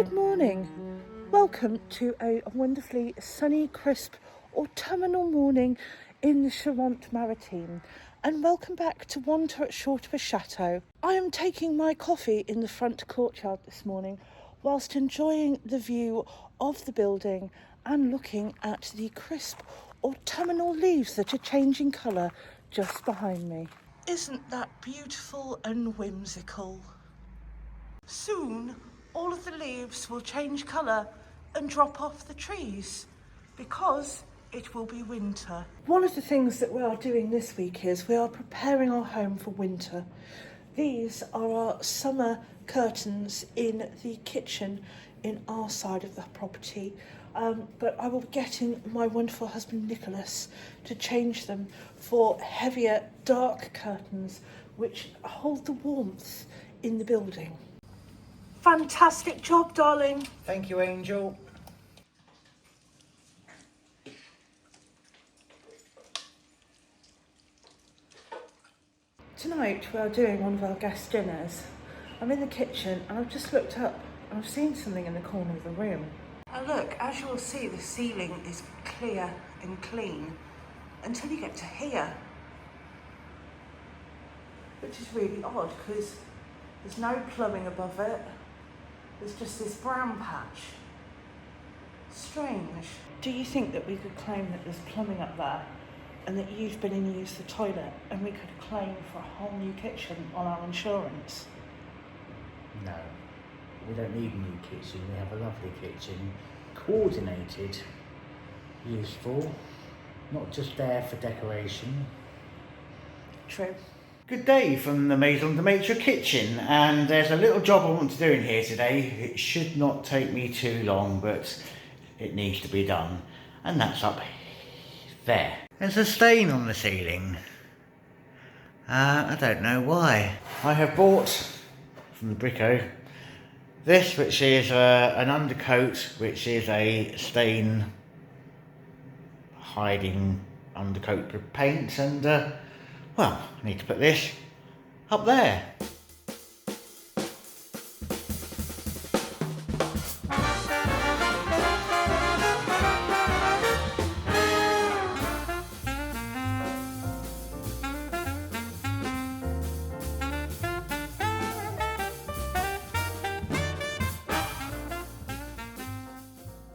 Good morning. Welcome to a wonderfully sunny, crisp autumnal morning in the Charente-Maritime, and welcome back to Wander at Short of a Chateau. I am taking my coffee in the front courtyard this morning whilst enjoying the view of the building and looking at the crisp autumnal leaves that are changing colour just behind me. Isn't that beautiful and whimsical? Soon all of the leaves will change colour and drop off the trees because it will be winter. One of the things that we are doing this week is we are preparing our home for winter. These are our summer curtains in the kitchen in our side of the property, but I will be getting my wonderful husband Nicholas to change them for heavier dark curtains which hold the warmth in the building. Fantastic job, darling. Thank you, Angel. Tonight we are doing one of our guest dinners. I'm in the kitchen and I've just looked up and I've seen something in the corner of the room. And look, as you will see, the ceiling is clear and clean until you get to here, which is really odd because there's no plumbing above it. There's just this brown patch. Strange. Do you think that we could claim that there's plumbing up there and that you've been in use the toilet and we could claim for a whole new kitchen on our insurance? No, we don't need a new kitchen. We have a lovely kitchen, coordinated, useful, not just there for decoration. True. Good day from the Maison de Maître kitchen, and there's a little job I want to do in here today. It should not take me too long, but it needs to be done, and that's up there. There's a stain on the ceiling. I don't know why. I have bought from the Brico this, which is an undercoat, which is a stain hiding undercoat of paint, and well, I need to put this up there.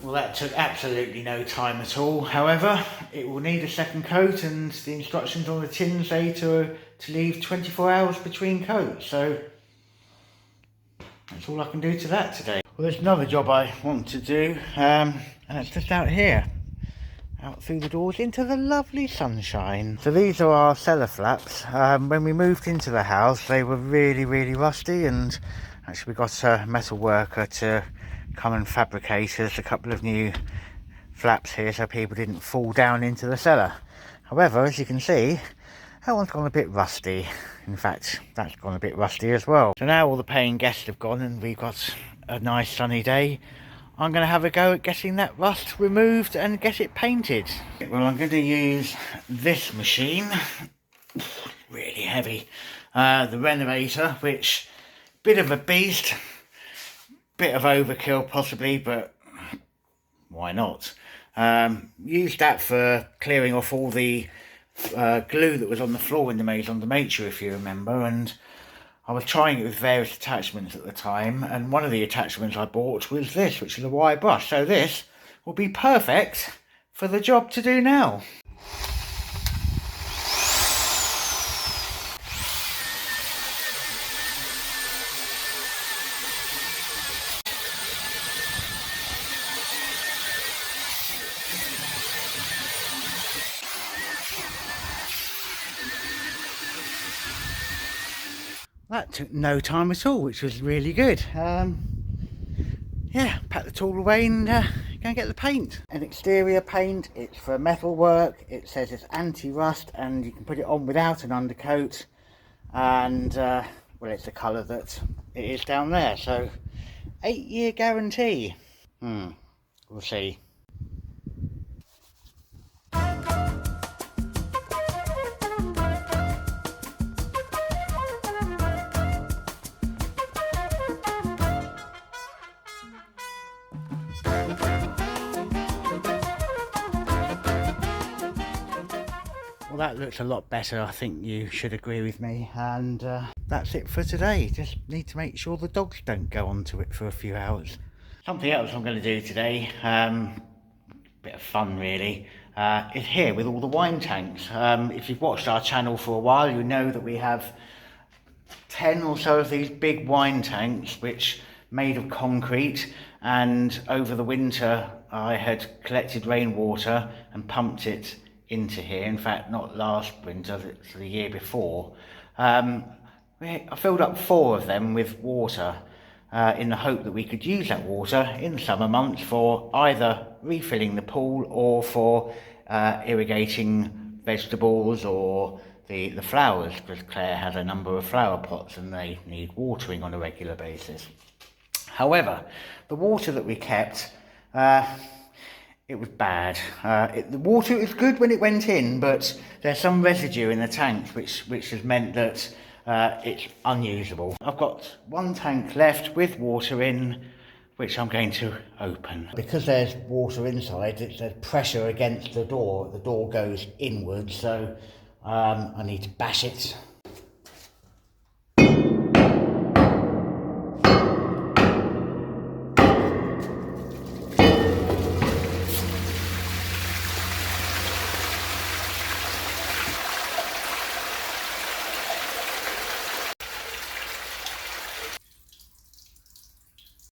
Well, that took absolutely no time at all. However, it will need a second coat, and the instructions on the tin say to leave 24 hours between coats. So that's all I can do to that today. Well, there's another job I want to do, and it's just out here, out through the doors into the lovely sunshine. So these are our cellar flaps. When we moved into the house, they were really, really rusty, and actually we got a metal worker to come and fabricate us a couple of new flaps here so people didn't fall down into the cellar. However, as you can see, that one's gone a bit rusty. In fact, that's gone a bit rusty as well. So now all the paying guests have gone and we've got a nice sunny day. I'm going to have a go at getting that rust removed and get it painted. Well, I'm going to use this machine, really heavy, the Renovator, which, bit of a beast. Bit of overkill possibly, but why not? Used that for clearing off all the glue that was on the floor in the Maison de Maître, if you remember, and I was trying it with various attachments at the time, and one of the attachments I bought was this, which is a wire brush. So this will be perfect for the job to do now. That took no time at all, which was really good. Yeah, pack the tool away and go and get the paint. An exterior paint, it's for metal work, it says it's anti-rust and you can put it on without an undercoat, and well, it's the colour that it is down there, so 8-year guarantee. We'll see. Well, that looks a lot better. I think you should agree with me. And that's it for today. Just need to make sure the dogs don't go onto it for a few hours. Something else I'm going to do today, bit of fun really, is here with all the wine tanks. If you've watched our channel for a while, you know that we have 10 or so of these big wine tanks which made of concrete, and over the winter I had collected rainwater and pumped it into here. In fact, not last winter, it's the year before. I filled up 4 of them with water in the hope that we could use that water in the summer months for either refilling the pool or for irrigating vegetables or the flowers, because Claire has a number of flower pots and they need watering on a regular basis. However, the water that we kept, it was bad. The water was good when it went in, but there's some residue in the tanks which has meant that it's unusable. I've got 1 tank left with water in, which I'm going to open. Because there's water inside, there's pressure against the door goes inwards, so I need to bash it.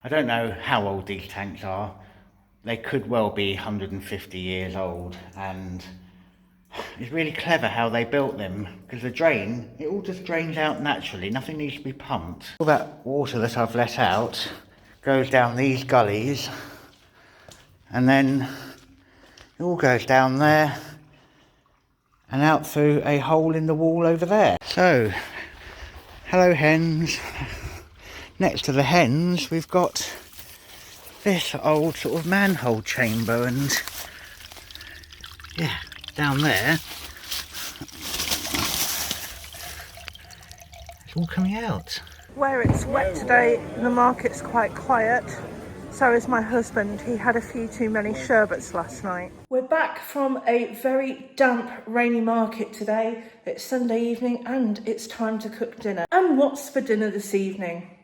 I don't know how old these tanks are. They could well be 150 years old, and it's really clever how they built them, because the drain, it all just drains out naturally, nothing needs to be pumped. All that water that I've let out goes down these gullies, and then it all goes down there and out through a hole in the wall over there. So, hello hens. Next to the hens we've got this old sort of manhole chamber, and yeah, down there it's all coming out. Where it's wet today, the market's quite quiet. So is my husband. He had a few too many sherbets last night. We're back from a very damp, rainy market today. It's Sunday evening and it's time to cook dinner. And what's for dinner this evening?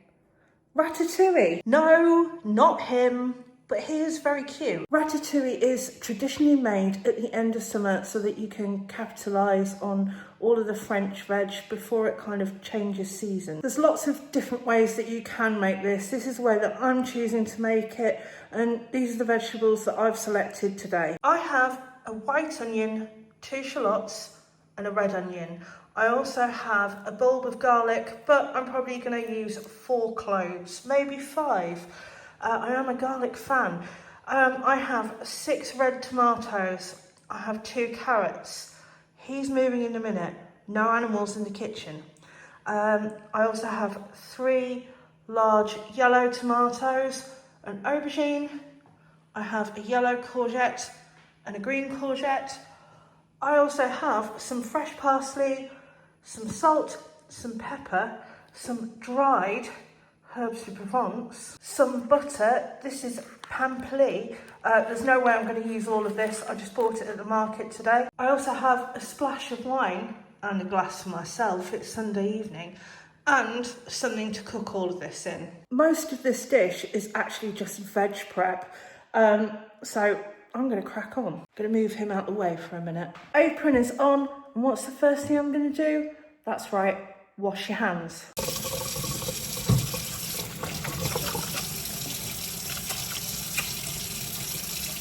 Ratatouille. No, not him, but he is very cute. Ratatouille is traditionally made at the end of summer so that you can capitalise on all of the French veg before it kind of changes season. There's lots of different ways that you can make this. This is the way that I'm choosing to make it, and these are the vegetables that I've selected today. I have a white onion, 2 shallots and a red onion. I also have a bulb of garlic, but I'm probably going to use 4 cloves, maybe 5. I am a garlic fan. I have 6 red tomatoes. I have 2 carrots. He's moving in a minute. No animals in the kitchen. I also have 3 large yellow tomatoes, an aubergine. I have a yellow courgette and a green courgette. I also have some fresh parsley, some salt, some pepper, some dried herbs de Provence, some butter. This is Pampli. There's no way I'm going to use all of this. I just bought it at the market today. I also have a splash of wine and a glass for myself. It's Sunday evening, and something to cook all of this in. Most of this dish is actually just veg prep, so I'm going to crack on. I'm going to move him out the way for a minute. Apron is on, and what's the first thing I'm going to do? That's right, wash your hands.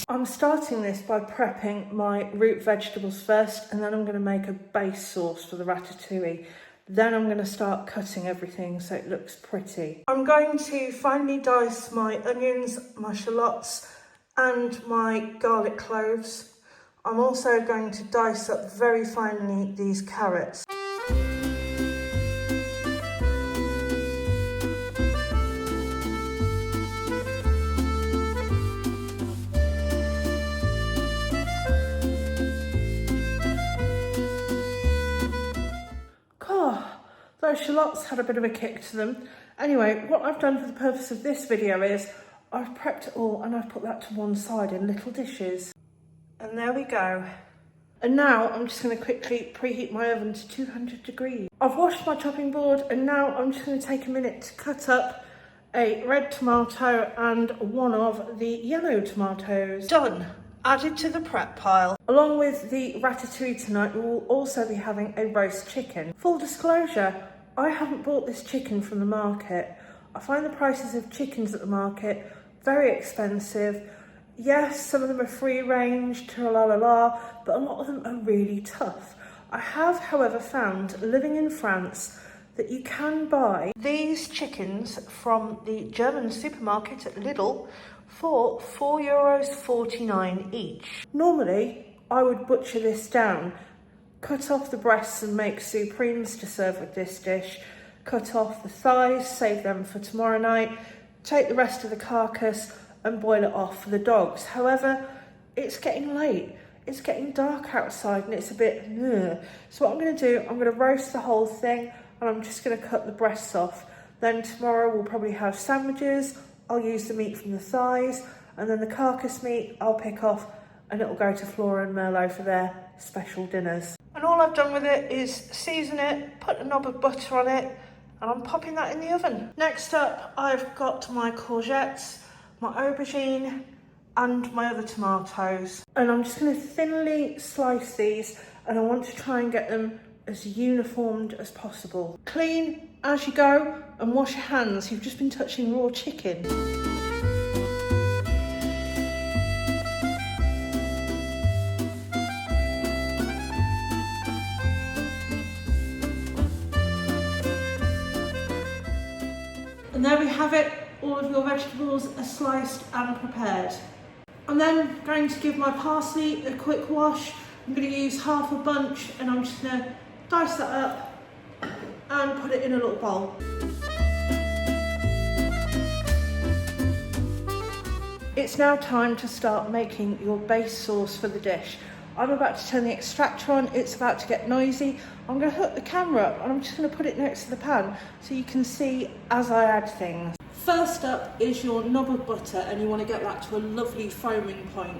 I'm starting this by prepping my root vegetables first, and then I'm going to make a base sauce for the ratatouille. Then I'm going to start cutting everything so it looks pretty. I'm going to finely dice my onions, my shallots, and my garlic cloves. I'm also going to dice up very finely these carrots. Those shallots had a bit of a kick to them. Anyway, what I've done for the purpose of this video is I've prepped it all and I've put that to one side in little dishes. And there we go. And now I'm just going to quickly preheat my oven to 200 degrees. I've washed my chopping board and now I'm just going to take a minute to cut up a red tomato and one of the yellow tomatoes. Done. Added to the prep pile. Along with the ratatouille tonight, we will also be having a roast chicken. Full disclosure, I haven't bought this chicken from the market. I find the prices of chickens at the market very expensive. Yes, some of them are free range, but a lot of them are really tough. I have, however, found, living in France, that you can buy these chickens from the German supermarket at Lidl for €4.49 each. Normally, I would butcher this down, cut off the breasts and make supremes to serve with this dish, cut off the thighs, save them for tomorrow night, take the rest of the carcass and boil it off for the dogs. However, it's getting late. It's getting dark outside and it's a bit ugh. So what I'm going to do, I'm going to roast the whole thing and I'm just going to cut the breasts off. Then tomorrow we'll probably have sandwiches. I'll use the meat from the thighs and then the carcass meat I'll pick off and it'll go to Flora and Merlot for their special dinners. And all I've done with it is season it, put a knob of butter on it and I'm popping that in the oven. Next up, I've got my courgettes, my aubergine and my other tomatoes. And I'm just going to thinly slice these and I want to try and get them as uniformed as possible. Clean as you go and wash your hands. You've just been touching raw chicken. And there we have it. All of your vegetables are sliced and prepared. I'm then going to give my parsley a quick wash. I'm going to use half a bunch and I'm just going to dice that up and put it in a little bowl. It's now time to start making your base sauce for the dish. I'm about to turn the extractor on, it's about to get noisy. I'm going to hook the camera up and I'm just going to put it next to the pan so you can see as I add things. First up is your knob of butter and you want to get that to a lovely foaming point.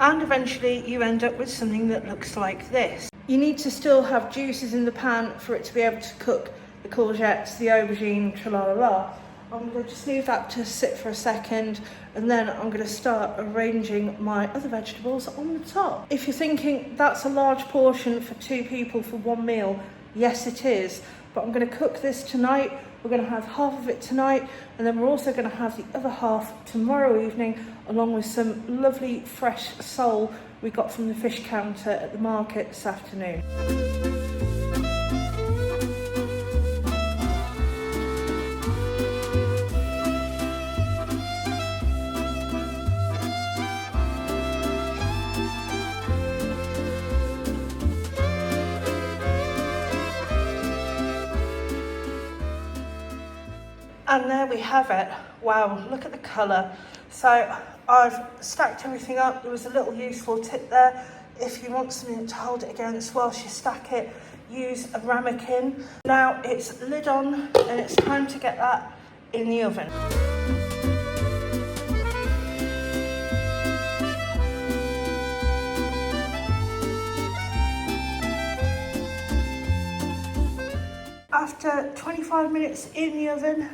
And eventually you end up with something that looks like this. You need to still have juices in the pan for it to be able to cook the courgettes, the aubergine, I'm going to just leave that to sit for a second and then I'm going to start arranging my other vegetables on the top. If you're thinking that's a large portion for 2 people for 1 meal, yes it is, but I'm going to cook this tonight. We're going to have half of it tonight and then we're also going to have the other half tomorrow evening along with some lovely fresh sole we got from the fish counter at the market this afternoon. And there we have it. Wow, look at the colour. So I've stacked everything up. There was a little useful tip there. If you want something to hold it against whilst you stack it, use a ramekin. Now it's lid on and it's time to get that in the oven. After 25 minutes in the oven,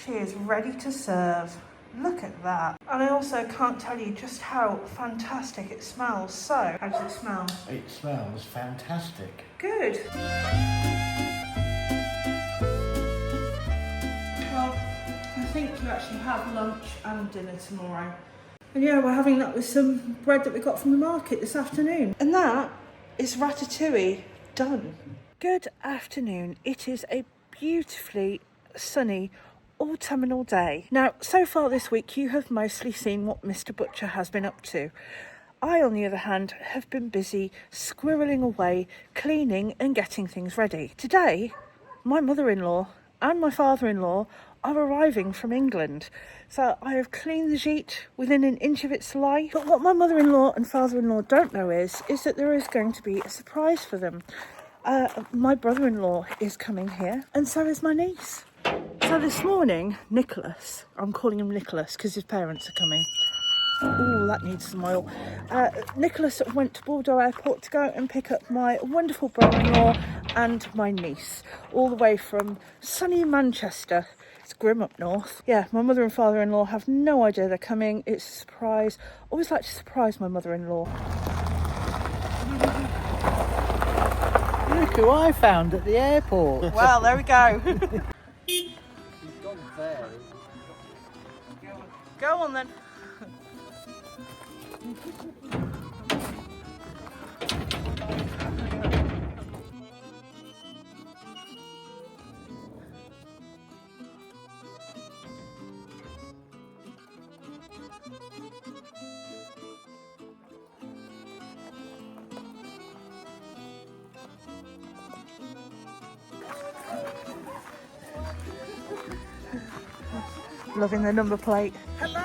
she is ready to serve. Look at that. And I also can't tell you just how fantastic it smells. So, how does it smell? It smells fantastic. Good. Well, I think you actually have lunch and dinner tomorrow. And yeah, we're having that with some bread that we got from the market this afternoon. And that is ratatouille done. Good afternoon. It is a beautifully sunny autumnal day. Now, so far this week, you have mostly seen what Mr. Butcher has been up to. I, on the other hand, have been busy squirreling away, cleaning and getting things ready. Today, my mother-in-law and my father-in-law are arriving from England. So I have cleaned the gîte within an inch of its life. But what my mother-in-law and father-in-law don't know is that there is going to be a surprise for them. My brother-in-law is coming here, and so is my niece. So this morning, Nicholas, I'm calling him Nicholas because his parents are coming. Oh, that needs some oil. Nicholas went to Bordeaux Airport to go and pick up my wonderful brother-in-law and my niece, all the way from sunny Manchester. It's grim up north. Yeah, my mother and father-in-law have no idea they're coming. It's a surprise. Always like to surprise my mother-in-law. Look who I found at the airport. Well, there we go. She's gone there. Go on then. Loving the number plate. Hello!